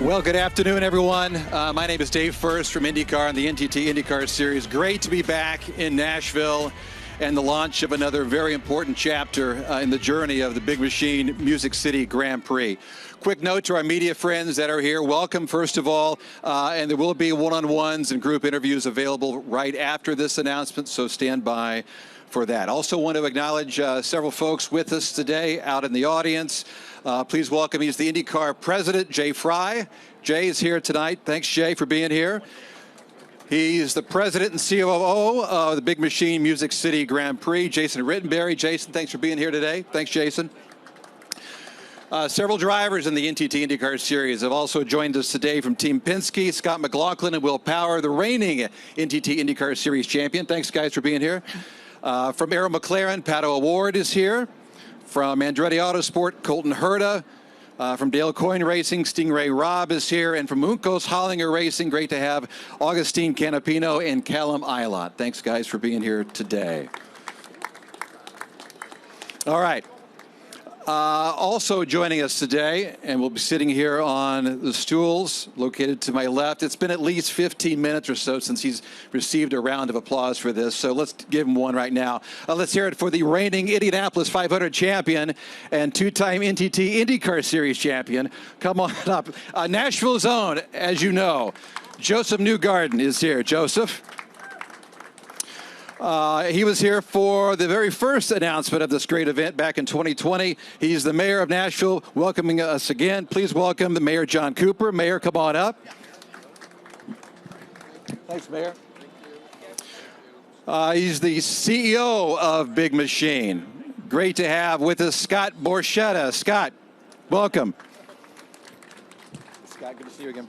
Well, good afternoon, everyone. My name is Dave First from IndyCar and the NTT IndyCar Series. Great to be back in Nashville and the launch of another very important chapter in the journey of the Big Machine Music City Grand Prix. Quick note to our media friends that are here. Welcome, first of all, and there will be one-on-ones and group interviews available right after this announcement, so stand by for that. Also want to acknowledge several folks with us today out in the audience. Please welcome, he's the IndyCar president, Jay Prix. Jay is here tonight. Thanks, Jay, for being here. He's the president and COO of the Big Machine Music City Grand Prix, Jason Rittenberry. Jason, thanks for being here today. Thanks, Jason. Several drivers in the NTT IndyCar Series have also joined us today from Team Penske, Scott McLaughlin and Will Power, the reigning NTT IndyCar Series champion. Thanks, guys, for being here. From Arrow McLaren, Pato O'Ward is here. From Andretti Autosport, Colton Herta. From Dale Coyne Racing, Stingray Robb is here. And from Uncos Hollinger Racing, great to have Augustine Canapino and Callum Ilott. Thanks, guys, for being here today. All right. Also joining us today, and we'll be sitting here on the stools located to my left. It's been at least 15 minutes or so since he's received a round of applause for this, so let's give him one right now. Let's hear it for the reigning Indianapolis 500 champion and two-time NTT IndyCar Series champion. Come on up. Nashville's own, as you know, Joseph Newgarden is here. Joseph. He was here for the very first announcement of this great event back in 2020. He's the mayor of Nashville, welcoming us again. Please welcome the mayor, John Cooper. Mayor, come on up. Thanks, Mayor. He's the CEO of Big Machine. Great to have with us Scott Borchetta. Scott, welcome. Scott, good to see you again.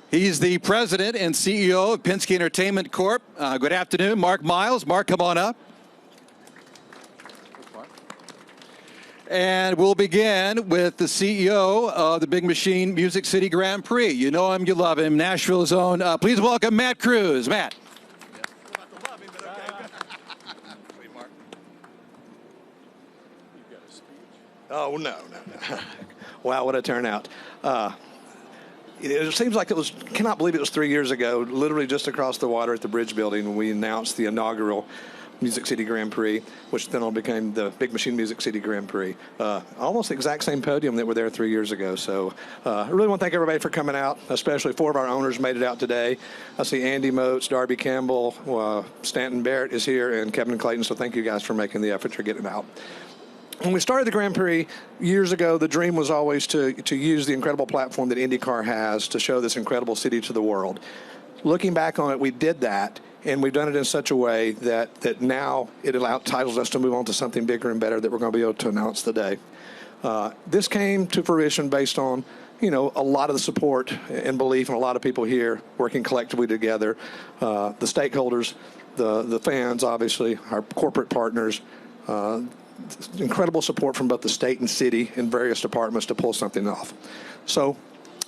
He's the president and CEO of Penske Entertainment Corp. Good afternoon, Mark Miles. Mark, come on up. And we'll begin with the CEO of the Big Machine Music City Grand Prix. You know him, you love him, Nashville's own. Please welcome Matt Cruz. Matt. Oh, no. Wow, what a turnout. It seems like cannot believe it was 3 years ago, literally just across the water at the Bridge Building, when we announced the inaugural Music City Grand Prix, which then became the Big Machine Music City Grand Prix. Almost the exact same podium that were there 3 years ago. So I really want to thank everybody for coming out, especially 4 of our owners made it out today. I see Andy Moats, Darby Campbell, Stanton Barrett is here, and Kevin Clayton. So thank you guys for making the effort to get it out. When we started the Grand Prix years ago, the dream was always to use the incredible platform that IndyCar has to show this incredible city to the world. Looking back on it, we did that, and we've done it in such a way that now it entitles us to move on to something bigger and better that we're going to be able to announce today. This came to fruition based on, a lot of the support and belief and a lot of people here working collectively together, the stakeholders, the fans, obviously, our corporate partners, incredible support from both the state and city in various departments to pull something off. So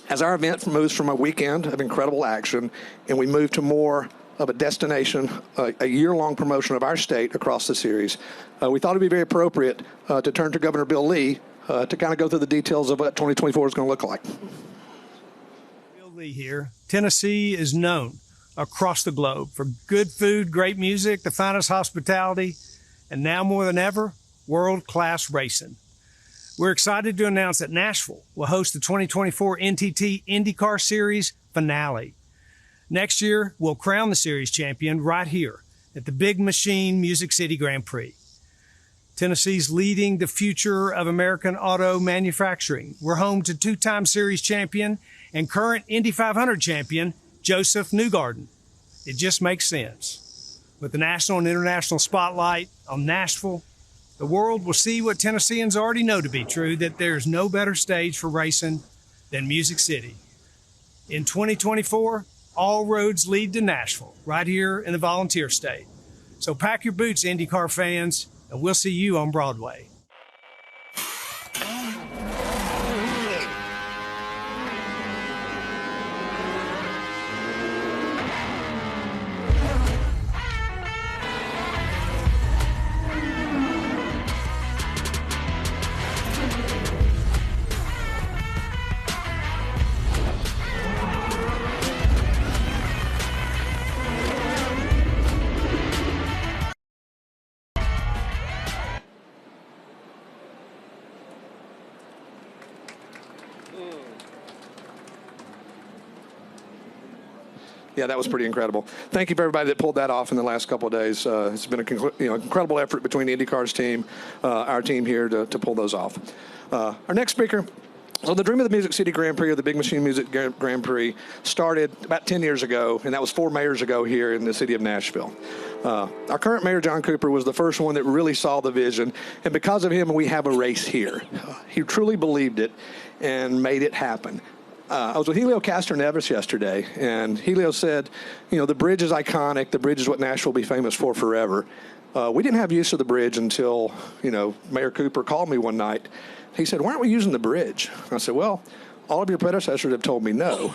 as our event moves from a weekend of incredible action and we move to more of a destination, a year-long promotion of our state across the series, we thought it'd be very appropriate to turn to Governor Bill Lee to kind of go through the details of what 2024 is going to look like. Bill Lee here. Tennessee is known across the globe for good food, great music, the finest hospitality, and now more than ever, world-class racing. We're excited to announce that Nashville will host the 2024 NTT IndyCar Series finale. Next year, we'll crown the series champion right here at the Big Machine Music City Grand Prix. Tennessee's leading the future of American auto manufacturing. We're home to two-time series champion and current Indy 500 champion, Joseph Newgarden. It just makes sense. With the national and international spotlight on Nashville, the world will see what Tennesseans already know to be true, that there's no better stage for racing than Music City. In 2024, all roads lead to Nashville, right here in the Volunteer State. So pack your boots, IndyCar fans, and we'll see you on Broadway. Yeah, that was pretty incredible. Thank you for everybody that pulled that off in the last couple of days. It's been an incredible effort between the IndyCar's team, our team here to pull those off. Our next speaker. So the Dream of the Music City Grand Prix, or the Big Machine Music Grand Prix, started about 10 years ago, and that was 4 mayors ago here in the city of Nashville. Our current mayor, John Cooper, was the first one that really saw the vision, and because of him, we have a race here. He truly believed it and made it happen. I was with Helio Castroneves yesterday, and Helio said, the bridge is iconic. The bridge is what Nashville will be famous for forever. We didn't have use of the bridge until, Mayor Cooper called me one night. He said, why aren't we using the bridge? I said, well, all of your predecessors have told me no.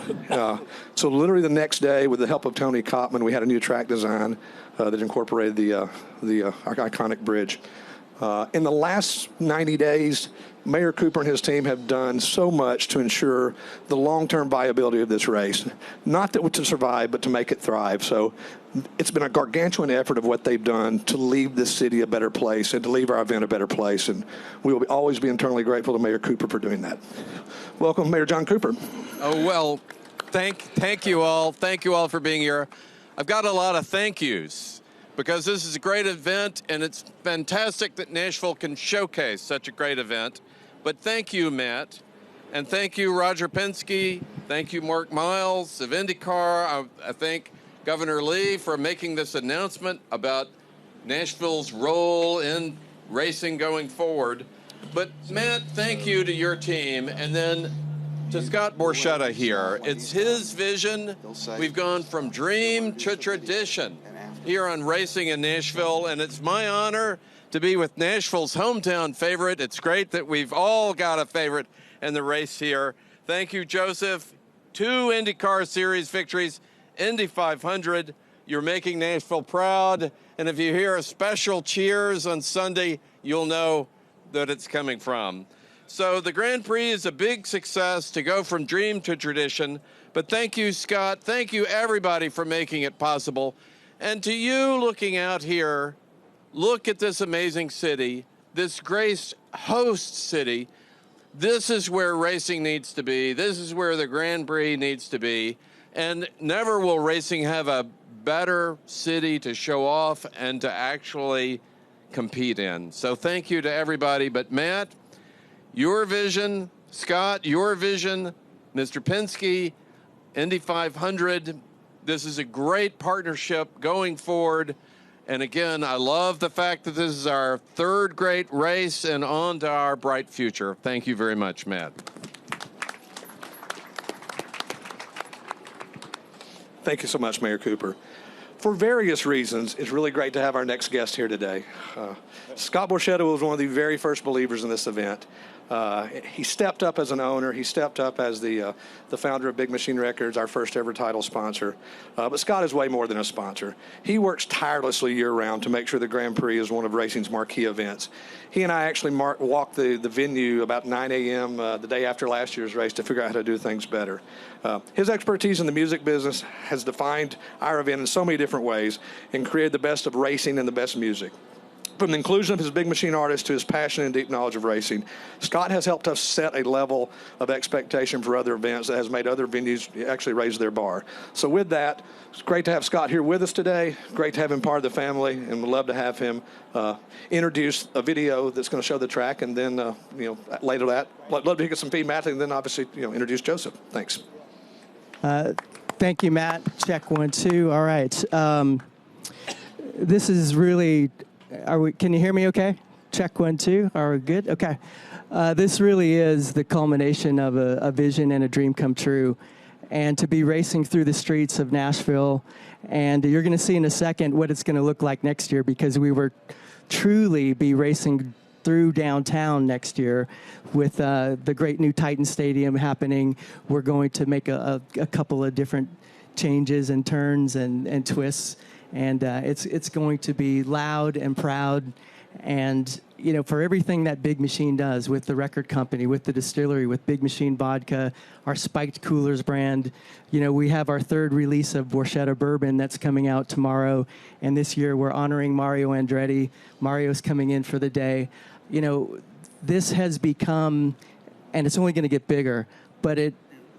So literally the next day, with the help of Tony Kottman, we had a new track design that incorporated the iconic bridge. In the last 90 days, Mayor Cooper and his team have done so much to ensure the long-term viability of this race. Not that to survive, but to make it thrive. So it's been a gargantuan effort of what they've done to leave this city a better place and to leave our event a better place. And we will always be eternally grateful to Mayor Cooper for doing that. Welcome, Mayor John Cooper. Oh, well, thank you all. Thank you all for being here. I've got a lot of thank yous, because this is a great event, and it's fantastic that Nashville can showcase such a great event. But thank you, Matt, and thank you, Roger Penske. Thank you, Mark Miles of IndyCar. I thank Governor Lee for making this announcement about Nashville's role in racing going forward. But Matt, thank you to your team, and then to Scott Borchetta here. It's his vision. We've gone from dream to tradition here on racing in Nashville, and it's my honor to be with Nashville's hometown favorite. It's great that we've all got a favorite in the race here. Thank you, Joseph. 2 IndyCar Series victories, Indy 500. You're making Nashville proud, and if you hear a special cheers on Sunday, you'll know that it's coming from. So the Grand Prix is a big success to go from dream to tradition, but thank you, Scott. Thank you, everybody, for making it possible. And to you looking out here, look at this amazing city, this great host city. This is where racing needs to be. This is where the Grand Prix needs to be. And never will racing have a better city to show off and to actually compete in. So thank you to everybody. But Matt, your vision, Scott, your vision, Mr. Penske, Indy 500, this is a great partnership going forward. And again, I love the fact that this is our 3rd great race and on to our bright future. Thank you very much, Matt. Thank you so much, Mayor Cooper. For various reasons, it's really great to have our next guest here today. Scott Borchetta was one of the very first believers in this event. He stepped up as an owner. He stepped up as the founder of Big Machine Records, our first ever title sponsor. But Scott is way more than a sponsor. He works tirelessly year-round to make sure the Grand Prix is one of racing's marquee events. He and I actually walked the venue about 9 a.m. The day after last year's race to figure out how to do things better. His expertise in the music business has defined our event in so many different ways and created the best of racing and the best music. From the inclusion of his Big Machine artists to his passion and deep knowledge of racing, Scott has helped us set a level of expectation for other events that has made other venues actually raise their bar. So with that, it's great to have Scott here with us today. Great to have him part of the family, and we'd love to have him introduce a video that's going to show the track, and then later that, I'd love to get some feedback, and then obviously introduce Joseph. Thanks. Thank you, Matt. Check 1, 2. All right. This is really. Can you hear me okay? Check 1, 2. Are we good? Okay. This really is the culmination of a vision and a dream come true. And to be racing through the streets of Nashville, and you're going to see in a second what it's going to look like next year, because we were truly be racing through downtown next year with the great new Titan Stadium happening. We're going to make a couple of different changes and turns and twists. And it's going to be loud and proud, and for everything that Big Machine does with the record company, with the distillery, with Big Machine Vodka, our Spiked Coolers brand. We have our 3rd release of Borchetta Bourbon that's coming out tomorrow, and this year we're honoring Mario Andretti. Mario's coming in for the day. This has become, and it's only going to get bigger, but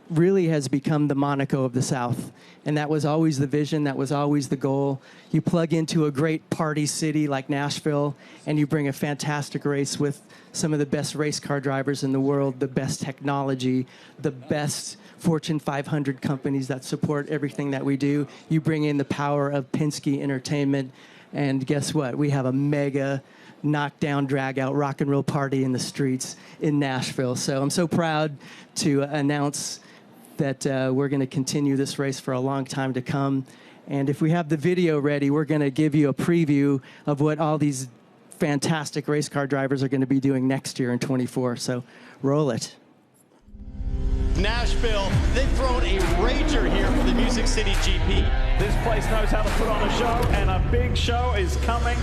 really has become the Monaco of the South. And that was always the vision. That was always the goal. You plug into a great party city like Nashville, and you bring a fantastic race with some of the best race car drivers in the world, the best technology, the best Fortune 500 companies that support everything that we do. You bring in the power of Penske Entertainment, and guess what? We have a mega knockdown, drag-out rock and roll party in the streets in Nashville. So I'm so proud to announce that we're going to continue this race for a long time to come. And if we have the video ready, we're going to give you a preview of what all these fantastic race car drivers are going to be doing next year in 24. So roll it. Nashville, they've thrown a rager here for the Music City GP. This place knows how to put on a show, and a big show is coming.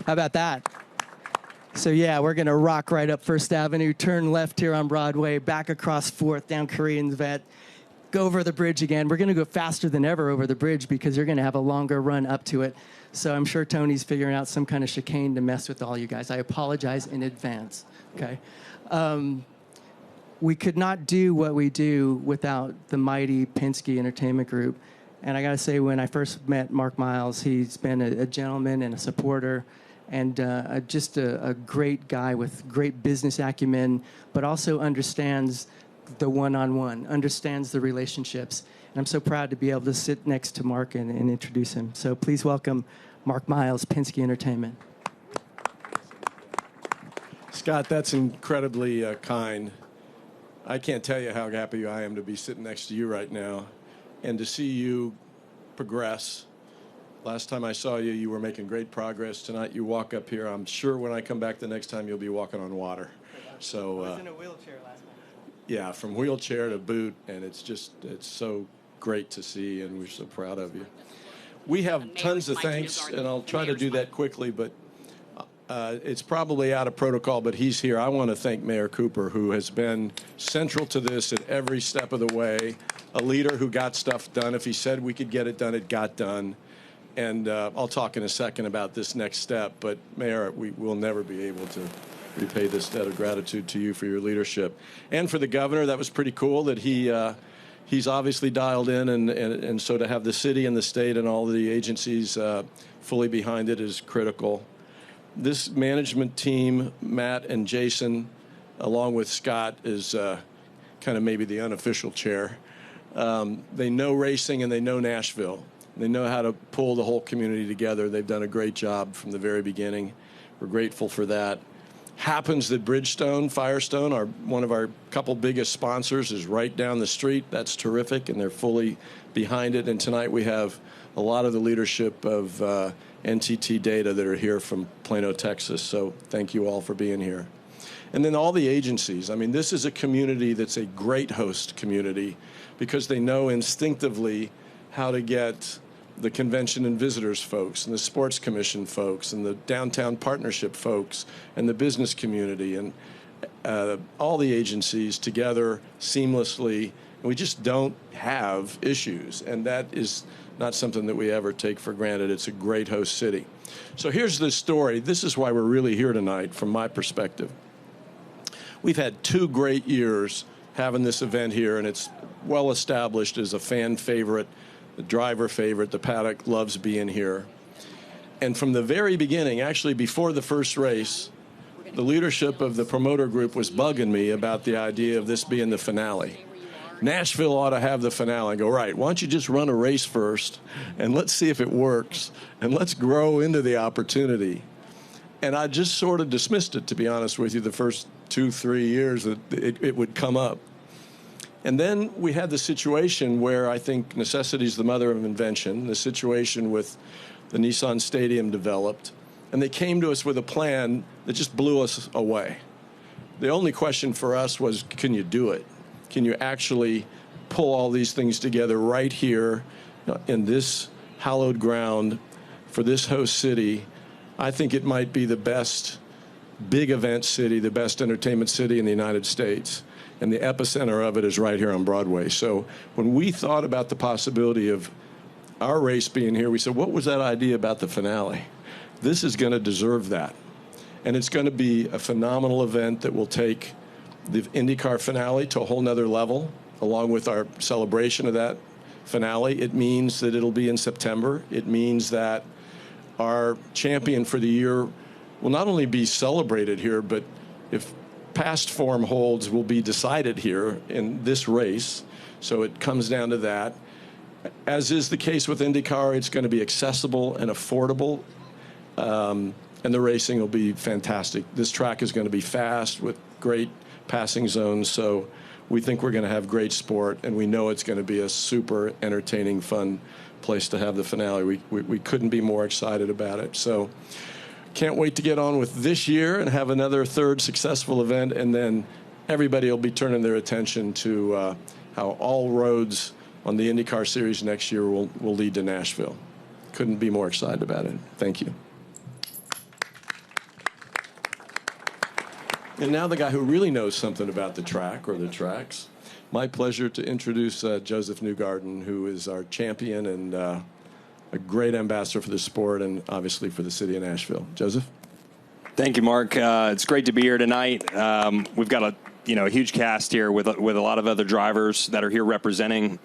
How about that? So yeah, we're going to rock right up First Avenue, turn left here on Broadway, back across 4th, down Korean Vet, go over the bridge again. We're going to go faster than ever over the bridge because you're going to have a longer run up to it. So I'm sure Tony's figuring out some kind of chicane to mess with all you guys. I apologize in advance, okay? We could not do what we do without the mighty Penske Entertainment Group. And I got to say, when I first met Mark Miles, he's been a gentleman and a supporter, and just a great guy with great business acumen, but also understands the one-on-one, understands the relationships. And I'm so proud to be able to sit next to Mark and introduce him. So please welcome Mark Miles, Penske Entertainment. Scott, that's incredibly kind. I can't tell you how happy I am to be sitting next to you right now and to see you progress. Last time I saw you, you were making great progress. Tonight you walk up here. I'm sure when I come back the next time, you'll be walking on water. So, I was in a wheelchair last night. Yeah, from wheelchair to boot, and it's so great to see, and we're so proud of you. We have tons of thanks, and I'll try to do that quickly, but it's probably out of protocol, but he's here. I want to thank Mayor Cooper, who has been central to this at every step of the way, a leader who got stuff done. If he said we could get it done, it got done. And I'll talk in a second about this next step, but Mayor, we will never be able to repay this debt of gratitude to you for your leadership. And for the governor, that was pretty cool that he's obviously dialed in, and so to have the city and the state and all the agencies fully behind it is critical. This management team, Matt and Jason, along with Scott, is kind of maybe the unofficial chair. They know racing and they know Nashville. They know how to pull the whole community together. They've done a great job from the very beginning. We're grateful for that. Happens that Bridgestone, Firestone, one of our couple biggest sponsors, is right down the street. That's terrific, and they're fully behind it. And tonight we have a lot of the leadership of NTT Data that are here from Plano, Texas. So thank you all for being here. And then all the agencies. I mean, this is a community that's a great host community because they know instinctively how to get the convention and visitors folks and the sports commission folks and the downtown partnership folks and the business community and all the agencies together seamlessly. And we just don't have issues. And that is not something that we ever take for granted. It's a great host city. So here's the story. This is why we're really here tonight from my perspective. We've had 2 great years having this event here, and it's well established as a fan favorite, the driver favorite. The paddock loves being here. And from the very beginning, actually before the first race, the leadership of the promoter group was bugging me about the idea of this being the finale. Nashville ought to have the finale. I go, right, why don't you just run a race first, and let's see if it works, and let's grow into the opportunity. And I just sort of dismissed it, to be honest with you, the first 2-3 years that it would come up. And then we had the situation where I think necessity is the mother of invention, the situation with the Nissan Stadium developed, and they came to us with a plan that just blew us away. The only question for us was, can you do it? Can you actually pull all these things together right here in this hallowed ground for this host city? I think it might be the best big event city, the best entertainment city in the United States. And the epicenter of it is right here on Broadway. So when we thought about the possibility of our race being here, we said, what was that idea about the finale? This is going to deserve that. And it's going to be a phenomenal event that will take the IndyCar finale to a whole nother level, along with our celebration of that finale. It means that it'll be in September. It means that our champion for the year will not only be celebrated here, but if past form holds, will be decided here in this race. So it comes down to that. As is the case with IndyCar, it's going to be accessible and affordable, and the racing will be fantastic. This track is going to be fast with great passing zones, so we think we're going to have great sport, and we know it's going to be a super entertaining, fun place to have the finale. We couldn't be more excited about it. So can't wait to get on with this year and have another third successful event, and then everybody will be turning their attention to how all roads on the IndyCar Series next year will lead to Nashville. Couldn't be more excited about it. Thank you. And now the guy who really knows something about the track or the tracks, my pleasure to introduce Joseph Newgarden, who is our champion and a great ambassador for the sport and obviously for the city of Nashville. Joseph? Thank you, Mark. It's great to be here tonight. We've got a huge cast here with a lot of other drivers that are here representing.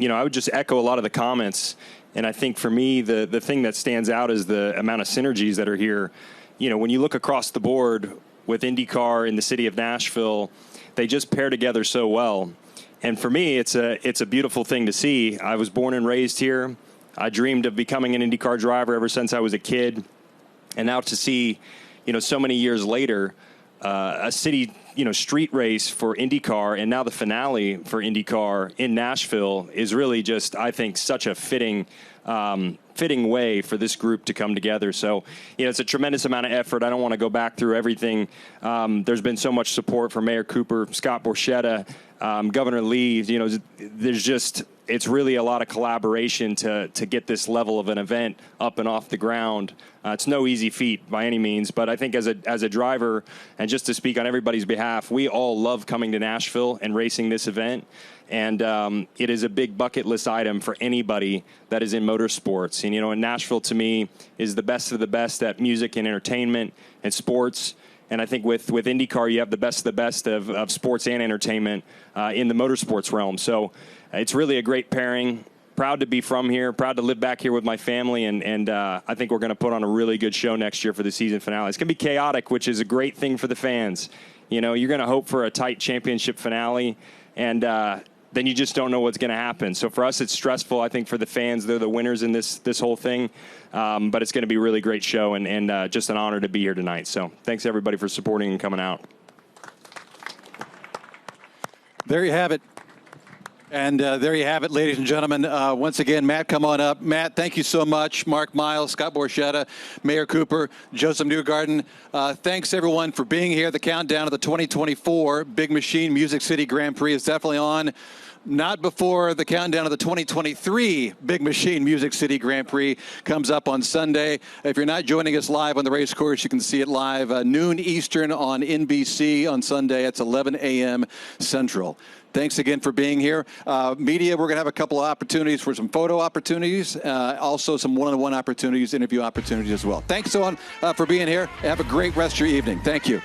I would just echo a lot of the comments, and I think for me the thing that stands out is the amount of synergies that are here. When you look across the board with IndyCar in the city of Nashville, they just pair together so well. And for me, it's a beautiful thing to see. I was born and raised here. I dreamed of becoming an IndyCar driver ever since I was a kid. And now to see, so many years later, a city, street race for IndyCar, and now the finale for IndyCar in Nashville is really just, I think, such a fitting way for this group to come together. So, it's a tremendous amount of effort. I don't want to go back through everything. There's been so much support from Mayor Cooper, Scott Borchetta, Governor Lee. It's really a lot of collaboration to get this level of an event up and off the ground. It's no easy feat by any means, but I think as a driver, and just to speak on everybody's behalf, we all love coming to Nashville and racing this event. And it is a big bucket list item for anybody that is in motorsports. And, Nashville, to me, is the best of the best at music and entertainment and sports. And I think with IndyCar, you have the best of sports and entertainment in the motorsports realm. So it's really a great pairing. Proud to be from here, proud to live back here with my family, and I think we're going to put on a really good show next year for the season finale. It's going to be chaotic, which is a great thing for the fans. You're going to hope for a tight championship finale, and then you just don't know what's going to happen. So for us, it's stressful. I think for the fans, they're the winners in this whole thing. But it's going to be a really great show, and just an honor to be here tonight. So thanks, everybody, for supporting and coming out. There you have it. And there you have it, ladies and gentlemen. Once again, Matt, come on up. Matt, thank you so much. Mark Miles, Scott Borchetta, Mayor Cooper, Joseph Newgarden. Thanks, everyone, for being here. The countdown of the 2024 Big Machine Music City Grand Prix is definitely on. Not before the countdown of the 2023 Big Machine Music City Grand Prix comes up on Sunday. If you're not joining us live on the race course, you can see it live noon Eastern on NBC on Sunday. It's 11 a.m. Central. Thanks again for being here. Media, we're going to have a couple of opportunities for some photo opportunities, also some one-on-one opportunities, interview opportunities as well. Thanks, for being here. Have a great rest of your evening. Thank you.